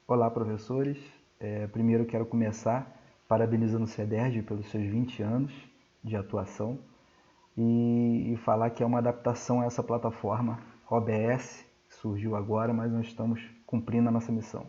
Olá, professores. Primeiro quero começar parabenizando o CEDERJ pelos seus 20 anos de atuação e falar que é uma adaptação a essa plataforma OBS, que surgiu agora, mas nós estamos cumprindo a nossa missão.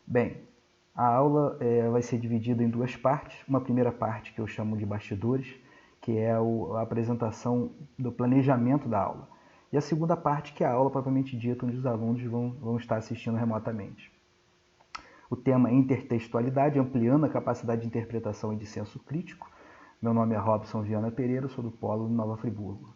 Bem, a aula vai ser dividida em duas partes. Uma primeira parte que eu chamo de bastidores, que é a apresentação do planejamento da aula. E a segunda parte, que é a aula propriamente dita, onde os alunos vão estar assistindo remotamente. O tema é intertextualidade, ampliando a capacidade de interpretação e de senso crítico. Meu nome é Robson Viana Pereira, sou do Polo de Nova Friburgo.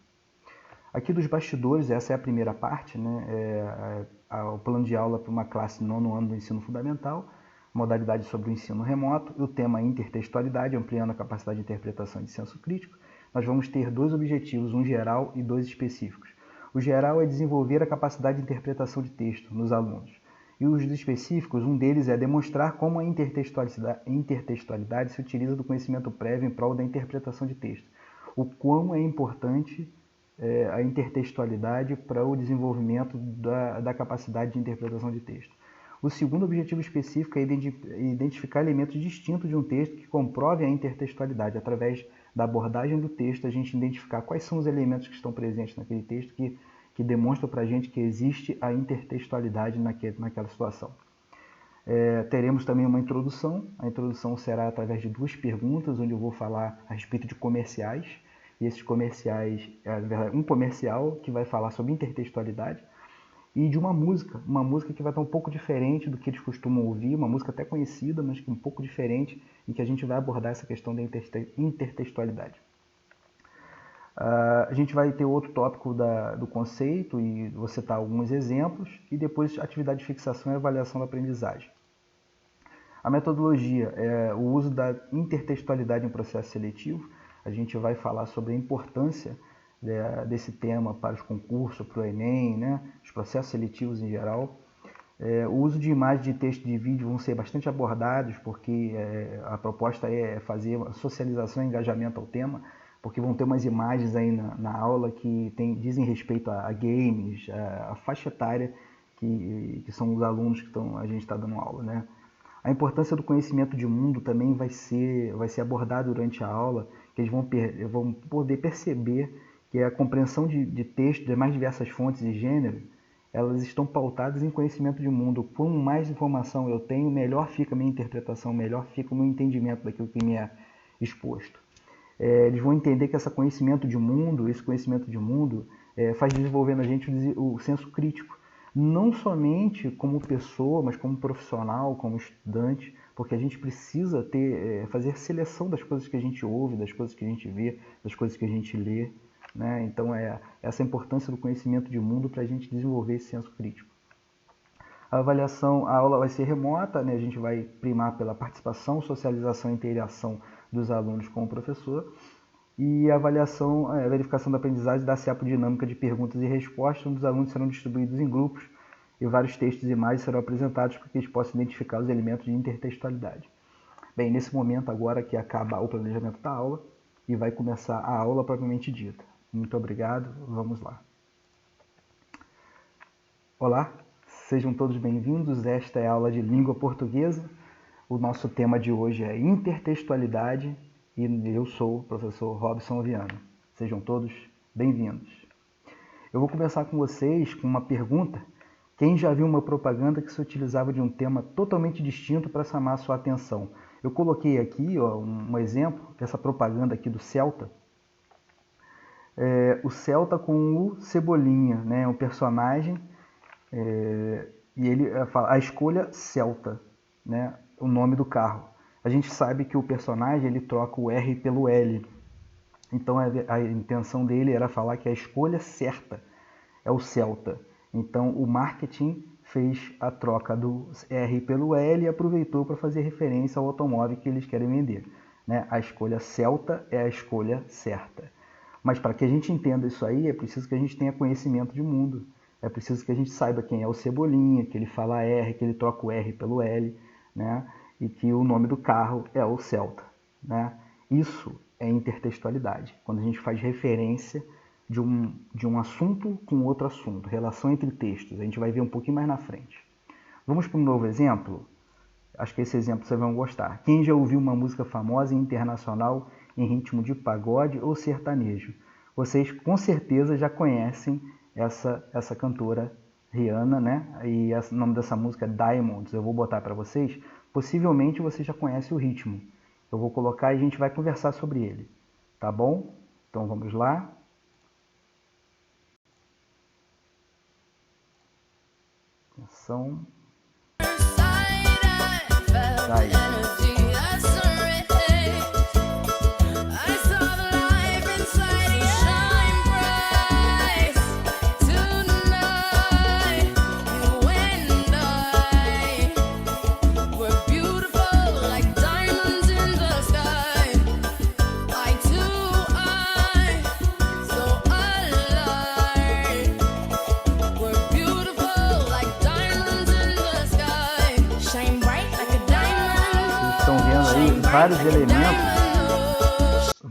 Aqui dos bastidores, essa é a primeira parte, né? O plano de aula para uma classe nono ano do ensino fundamental, modalidade sobre o ensino remoto, e o tema é intertextualidade, ampliando a capacidade de interpretação e de senso crítico. Nós vamos ter dois objetivos, um geral e dois específicos. O geral é desenvolver a capacidade de interpretação de texto nos alunos. E os específicos, um deles é demonstrar como a intertextualidade se utiliza do conhecimento prévio em prol da interpretação de texto. O quão é importante a intertextualidade para o desenvolvimento da capacidade de interpretação de texto. O segundo objetivo específico é identificar elementos distintos de um texto que comprovem a intertextualidade. Através da abordagem do texto, a gente identificar quais são os elementos que estão presentes naquele texto que demonstram para a gente que existe a intertextualidade naquela situação. Teremos também uma introdução. A introdução será através de duas perguntas, onde eu vou falar a respeito de comerciais. E esses comerciais, na verdade, um comercial que vai falar sobre intertextualidade, e de uma música que vai estar um pouco diferente do que eles costumam ouvir, uma música até conhecida, mas que é um pouco diferente, e que a gente vai abordar essa questão da intertextualidade. A gente vai ter outro tópico do conceito e vou citar alguns exemplos, e depois atividade de fixação e avaliação da aprendizagem. A metodologia é o uso da intertextualidade em processo seletivo. A gente vai falar sobre a importância desse tema para os concursos, para o Enem, né? Os processos seletivos em geral. O uso de imagem, de texto e de vídeo vão ser bastante abordados, porque a proposta é fazer socialização e engajamento ao tema, porque vão ter umas imagens aí na aula que dizem respeito a games, a faixa etária que são os alunos que a gente está dando aula, né? A importância do conhecimento de mundo também vai ser abordada durante a aula, que eles vão poder perceber que a compreensão de texto de mais diversas fontes e gêneros, elas estão pautadas em conhecimento de mundo. Quanto mais informação eu tenho, melhor fica a minha interpretação, melhor fica o meu entendimento daquilo que me é exposto. Eles vão entender que esse conhecimento de mundo faz desenvolver na gente o senso crítico. Não somente como pessoa, mas como profissional, como estudante, porque a gente precisa fazer seleção das coisas que a gente ouve, das coisas que a gente vê, das coisas que a gente lê, né? Então, essa importância do conhecimento de mundo para a gente desenvolver esse senso crítico. A aula vai ser remota, né? A gente vai primar pela participação, socialização e interação dos alunos com o professor. E a avaliação, a verificação da aprendizagem dá-se por dinâmica de perguntas e respostas, onde os alunos serão distribuídos em grupos e vários textos e imagens serão apresentados para que eles possam identificar os elementos de intertextualidade. Bem, nesse momento agora que acaba o planejamento da aula e vai começar a aula propriamente dita. Muito obrigado, vamos lá. Olá, sejam todos bem-vindos. Esta é a aula de língua portuguesa. O nosso tema de hoje é intertextualidade e eu sou o professor Robson Viana. Sejam todos bem-vindos. Eu vou começar com vocês com uma pergunta. Quem já viu uma propaganda que se utilizava de um tema totalmente distinto para chamar a sua atenção? Eu coloquei aqui um exemplo dessa propaganda aqui do Celta. O Celta com o Cebolinha, né? Um personagem, e ele fala a escolha Celta, né? O nome do carro. A gente sabe que o personagem ele troca o R pelo L. Então a intenção dele era falar que a escolha certa é o Celta. Então o marketing fez a troca do R pelo L e aproveitou para fazer referência ao automóvel que eles querem vender, né? A escolha Celta é a escolha certa. Mas para que a gente entenda isso aí, é preciso que a gente tenha conhecimento de mundo. É preciso que a gente saiba quem é o Cebolinha, que ele fala R, que ele troca o R pelo L, né? E que o nome do carro é o Celta, né? Isso é intertextualidade, quando a gente faz referência de um assunto com outro assunto, relação entre textos. A gente vai ver um pouquinho mais na frente. Vamos para um novo exemplo? Acho que esse exemplo vocês vão gostar. Quem já ouviu uma música famosa e internacional em ritmo de pagode ou sertanejo? Vocês com certeza já conhecem essa cantora Rihanna, né? E o nome dessa música é Diamonds. Eu vou botar para vocês. Possivelmente você já conhece o ritmo. Eu vou colocar e a gente vai conversar sobre ele. Tá bom? Então vamos lá. Atenção. Tá aí.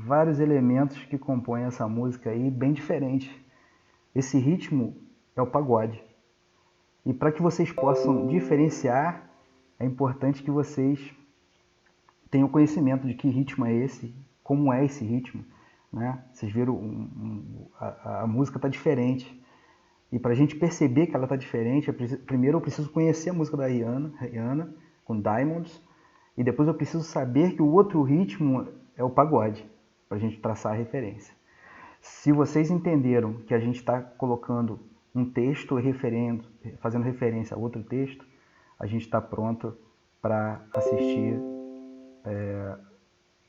Vários elementos que compõem essa música aí, bem diferente. Esse ritmo é o pagode. E para que vocês possam diferenciar, é importante que vocês tenham conhecimento de que ritmo é esse, como é esse ritmo, né? Vocês viram, a música está diferente. E para a gente perceber que ela está diferente, primeiro eu preciso conhecer a música da Rihanna com Diamonds, e depois eu preciso saber que o outro ritmo é o pagode, para a gente traçar a referência. Se vocês entenderam que a gente está colocando um texto fazendo referência a outro texto, a gente está pronto para assistir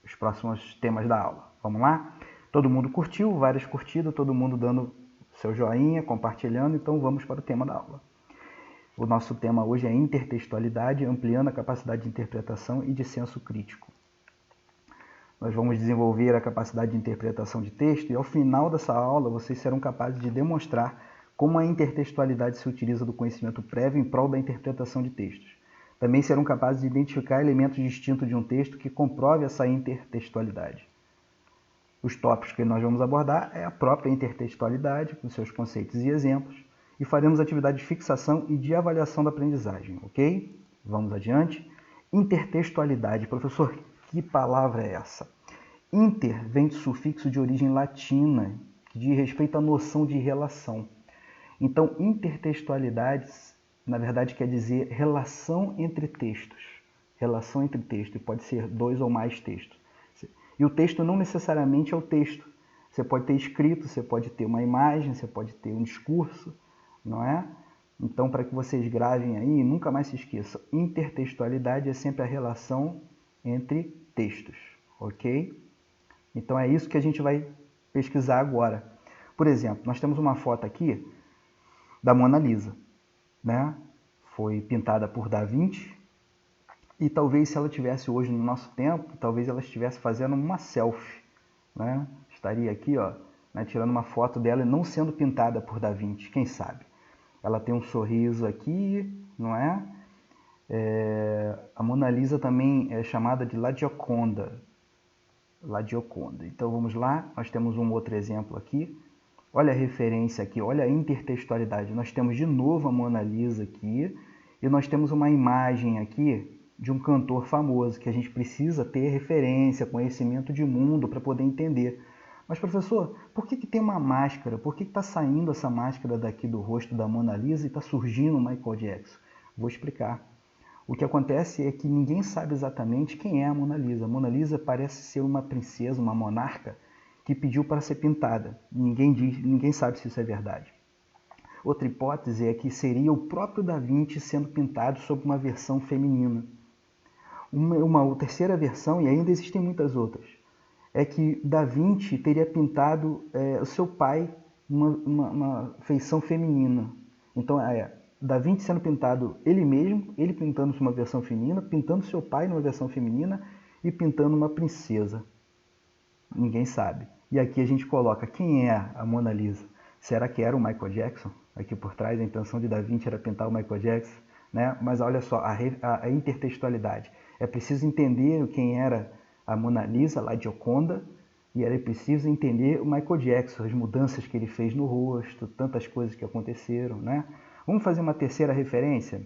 os próximos temas da aula. Vamos lá? Todo mundo curtiu, várias curtidas, todo mundo dando seu joinha, compartilhando, então vamos para o tema da aula. O nosso tema hoje é intertextualidade, ampliando a capacidade de interpretação e de senso crítico. Nós vamos desenvolver a capacidade de interpretação de texto e ao final dessa aula vocês serão capazes de demonstrar como a intertextualidade se utiliza do conhecimento prévio em prol da interpretação de textos. Também serão capazes de identificar elementos distintos de um texto que comprove essa intertextualidade. Os tópicos que nós vamos abordar é a própria intertextualidade, com seus conceitos e exemplos, e faremos atividades de fixação e de avaliação da aprendizagem, ok? Vamos adiante. Intertextualidade. Professor, que palavra é essa? Inter vem do sufixo de origem latina, que diz respeito à noção de relação. Então, intertextualidade, na verdade, quer dizer relação entre textos. Relação entre textos, e pode ser dois ou mais textos. E o texto não necessariamente é o texto. Você pode ter escrito, você pode ter uma imagem, você pode ter um discurso, não é? Então, para que vocês gravem aí, nunca mais se esqueçam, intertextualidade é sempre a relação entre textos, ok? Então, é isso que a gente vai pesquisar agora. Por exemplo, nós temos uma foto aqui da Mona Lisa, né? Foi pintada por Da Vinci e talvez se ela tivesse hoje no nosso tempo, talvez ela estivesse fazendo uma selfie, né? Estaria aqui, ó, né, tirando uma foto dela e não sendo pintada por Da Vinci, quem sabe? Ela tem um sorriso aqui, não é? A Mona Lisa também é chamada de La Gioconda. La Gioconda. Então vamos lá, nós temos um outro exemplo aqui. Olha a referência aqui, olha a intertextualidade. Nós temos de novo a Mona Lisa aqui e nós temos uma imagem aqui de um cantor famoso que a gente precisa ter referência, conhecimento de mundo para poder entender. Mas, professor, por que tem uma máscara? Por que está saindo essa máscara daqui do rosto da Mona Lisa e está surgindo o Michael Jackson? Vou explicar. O que acontece é que ninguém sabe exatamente quem é a Mona Lisa. A Mona Lisa parece ser uma princesa, uma monarca, que pediu para ser pintada. Ninguém sabe se isso é verdade. Outra hipótese é que seria o próprio Da Vinci sendo pintado sob uma versão feminina. Uma terceira versão, e ainda existem muitas outras, é que Da Vinci teria pintado o seu pai uma feição feminina. Então, Da Vinci sendo pintado ele mesmo, ele pintando uma versão feminina, pintando seu pai numa versão feminina e pintando uma princesa. Ninguém sabe. E aqui a gente coloca quem é a Mona Lisa. Será que era o Michael Jackson? Aqui por trás a intenção de Da Vinci era pintar o Michael Jackson, né? Mas olha só, a intertextualidade. É preciso entender quem era a Mona Lisa, La Gioconda, e era preciso entender o Michael Jackson, as mudanças que ele fez no rosto, tantas coisas que aconteceram, né? Vamos fazer uma terceira referência?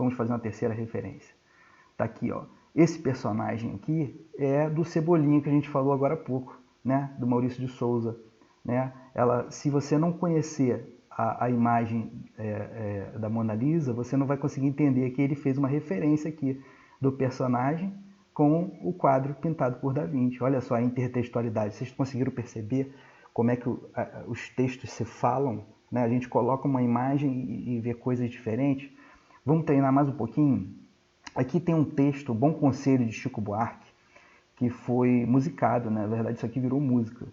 Vamos fazer uma terceira referência. Tá aqui, ó. Esse personagem aqui é do Cebolinha que a gente falou agora há pouco, né? Do Maurício de Souza, né? Se você não conhecer a imagem da Mona Lisa, você não vai conseguir entender que ele fez uma referência aqui do personagem com o quadro pintado por Da Vinci. Olha só a intertextualidade. Vocês conseguiram perceber como é que os textos se falam? Né? A gente coloca uma imagem e vê coisas diferentes. Vamos treinar mais um pouquinho? Aqui tem um texto, Bom Conselho, de Chico Buarque, que foi musicado, né? Na verdade isso aqui virou música.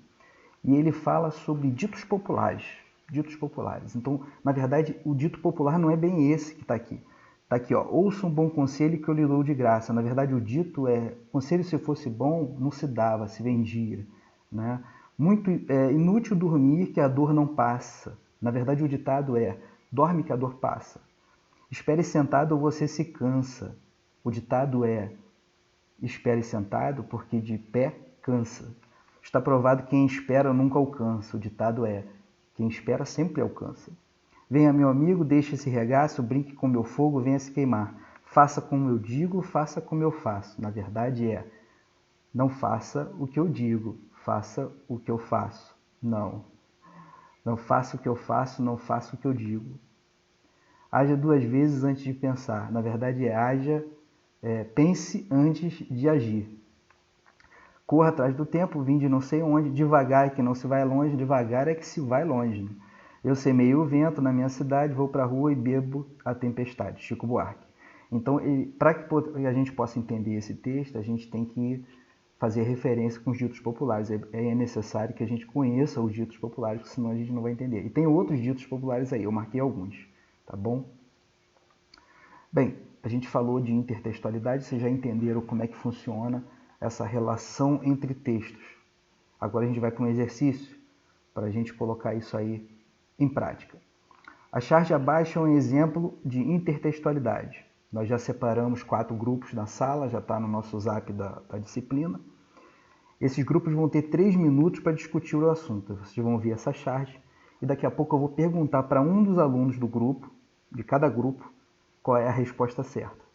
E ele fala sobre ditos populares. Ditos populares. Então, na verdade, o dito popular não é bem esse que está aqui. Está aqui, ó, ouça um bom conselho que eu lhe dou de graça. Na verdade, o dito é, conselho se fosse bom, não se dava, se vendia. Né? Muito inútil dormir que a dor não passa. Na verdade, o ditado é, dorme que a dor passa. Espere sentado ou você se cansa. O ditado é, espere sentado porque de pé cansa. Está provado que quem espera nunca alcança. O ditado é, quem espera sempre alcança. Venha, meu amigo, deixe esse regaço, brinque com meu fogo, venha se queimar. Faça como eu digo, faça como eu faço. Na verdade é, não faça o que eu digo, faça o que eu faço. Não. Não faça o que eu faço, não faça o que eu digo. Haja duas vezes antes de pensar. Na verdade é, pense antes de agir. Corra atrás do tempo, vim de não sei onde, devagar é que não se vai longe, devagar é que se vai longe. Eu semei o vento na minha cidade, vou para a rua e bebo a tempestade. Chico Buarque. Então, para que a gente possa entender esse texto, a gente tem que fazer referência com os ditos populares. É necessário que a gente conheça os ditos populares, senão a gente não vai entender. E tem outros ditos populares aí, eu marquei alguns, tá bom? Bem, a gente falou de intertextualidade, vocês já entenderam como é que funciona essa relação entre textos. Agora a gente vai para um exercício para a gente colocar isso aí em prática. A charge abaixo é um exemplo de intertextualidade. Nós já separamos 4 grupos na sala, já está no nosso zap da disciplina. Esses grupos vão ter 3 minutos para discutir o assunto. Vocês vão ver essa charge e daqui a pouco eu vou perguntar para um dos alunos do grupo, de cada grupo, qual é a resposta certa.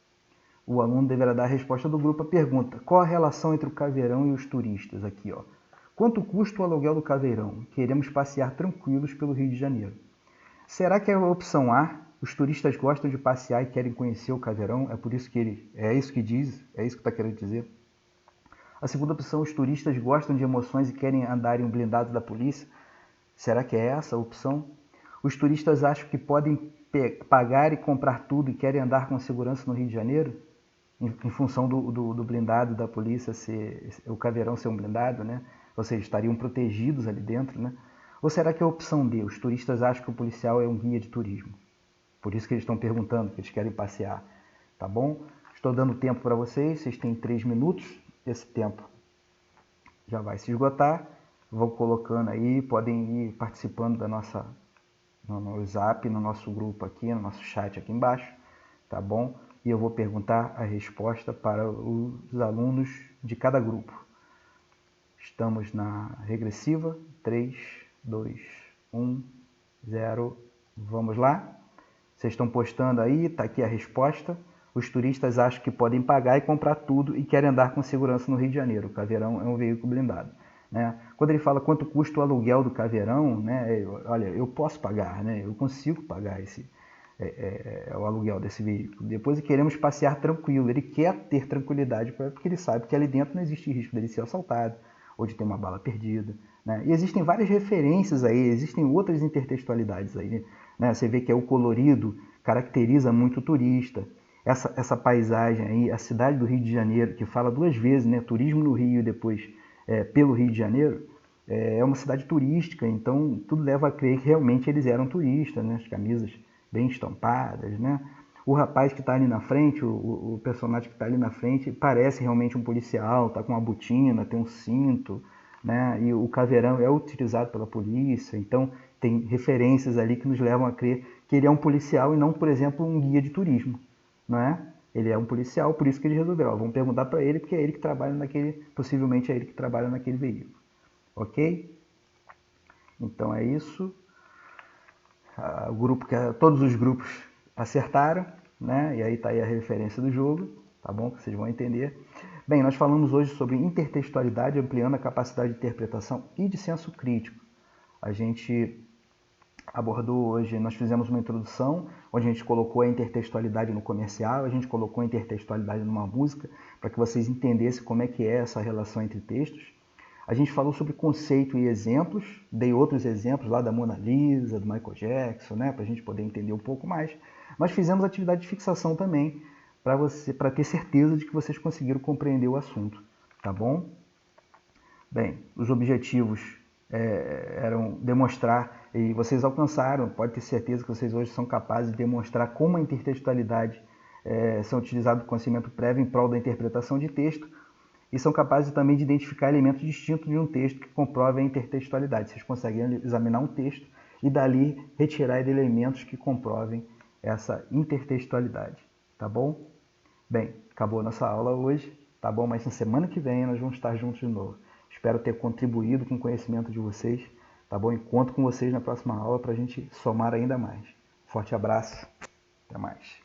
O aluno deverá dar a resposta do grupo à pergunta: qual a relação entre o caveirão e os turistas? Aqui, ó. Quanto custa o aluguel do caveirão? Queremos passear tranquilos pelo Rio de Janeiro. Será que é a opção A? Os turistas gostam de passear e querem conhecer o caveirão? É por isso que é isso que diz? É isso que está querendo dizer? A segunda opção: os turistas gostam de emoções e querem andar em um blindado da polícia? Será que é essa a opção? Os turistas acham que podem pagar e comprar tudo e querem andar com segurança no Rio de Janeiro? Em função do blindado da polícia, o caveirão ser um blindado, né? Ou seja, estariam protegidos ali dentro, né? Ou será que é a opção D? Os turistas acham que o policial é um guia de turismo. Por isso que eles estão perguntando, que eles querem passear. Tá bom? Estou dando tempo para vocês têm 3 minutos. Esse tempo já vai se esgotar. Vão colocando aí, podem ir participando no Zap, no nosso grupo aqui, no nosso chat aqui embaixo. Tá bom? E eu vou perguntar a resposta para os alunos de cada grupo. Estamos na regressiva. 3, 2, 1, 0. Vamos lá? Vocês estão postando aí, está aqui a resposta. Os turistas acham que podem pagar e comprar tudo e querem andar com segurança no Rio de Janeiro. O caveirão é um veículo blindado. Né? Quando ele fala quanto custa o aluguel do caveirão, né? Olha, eu posso pagar, né? Eu consigo pagar o aluguel desse veículo. Depois queremos passear tranquilo. Ele quer ter tranquilidade porque ele sabe que ali dentro não existe risco dele ser assaltado ou de ter uma bala perdida. Né? E existem várias referências aí, existem outras intertextualidades aí. Né? Você vê que o colorido caracteriza muito o turista. Essa paisagem aí, a cidade do Rio de Janeiro, que fala 2 vezes, né? Turismo no Rio e depois pelo Rio de Janeiro, é uma cidade turística, então tudo leva a crer que realmente eles eram turistas, né? As camisas bem estampadas, né? O rapaz que está ali na frente, o personagem que está ali na frente, parece realmente um policial, está com uma botina, tem um cinto, né? E o caveirão é utilizado pela polícia, então tem referências ali que nos levam a crer que ele é um policial e não, por exemplo, um guia de turismo, não é? Ele é um policial, por isso que ele resolveu. Vamos perguntar para ele, porque é ele que trabalha possivelmente é ele que trabalha naquele veículo, ok? Então é isso. Todos os grupos acertaram. né? E aí está aí a referência do jogo, tá bom? Que vocês vão entender. Bem, nós falamos hoje sobre intertextualidade, ampliando a capacidade de interpretação e de senso crítico. A gente abordou hoje, nós fizemos uma introdução, onde a gente colocou a intertextualidade no comercial, a gente colocou a intertextualidade numa música, para que vocês entendessem como é que é essa relação entre textos. A gente falou sobre conceito e exemplos, dei outros exemplos lá da Mona Lisa, do Michael Jackson, né, para a gente poder entender um pouco mais. Mas fizemos atividade de fixação também, para ter certeza de que vocês conseguiram compreender o assunto, tá bom? Bem, os objetivos eram demonstrar, e vocês alcançaram, pode ter certeza que vocês hoje são capazes de demonstrar como a intertextualidade são utilizados o conhecimento prévio em prol da interpretação de texto, e são capazes também de identificar elementos distintos de um texto que comprovem a intertextualidade. Vocês conseguem examinar um texto e dali retirar elementos que comprovem essa intertextualidade, tá bom? Bem, acabou a nossa aula hoje, tá bom? Mas na semana que vem nós vamos estar juntos de novo. Espero ter contribuído com o conhecimento de vocês, tá bom? E conto com vocês na próxima aula para a gente somar ainda mais. Forte abraço, até mais.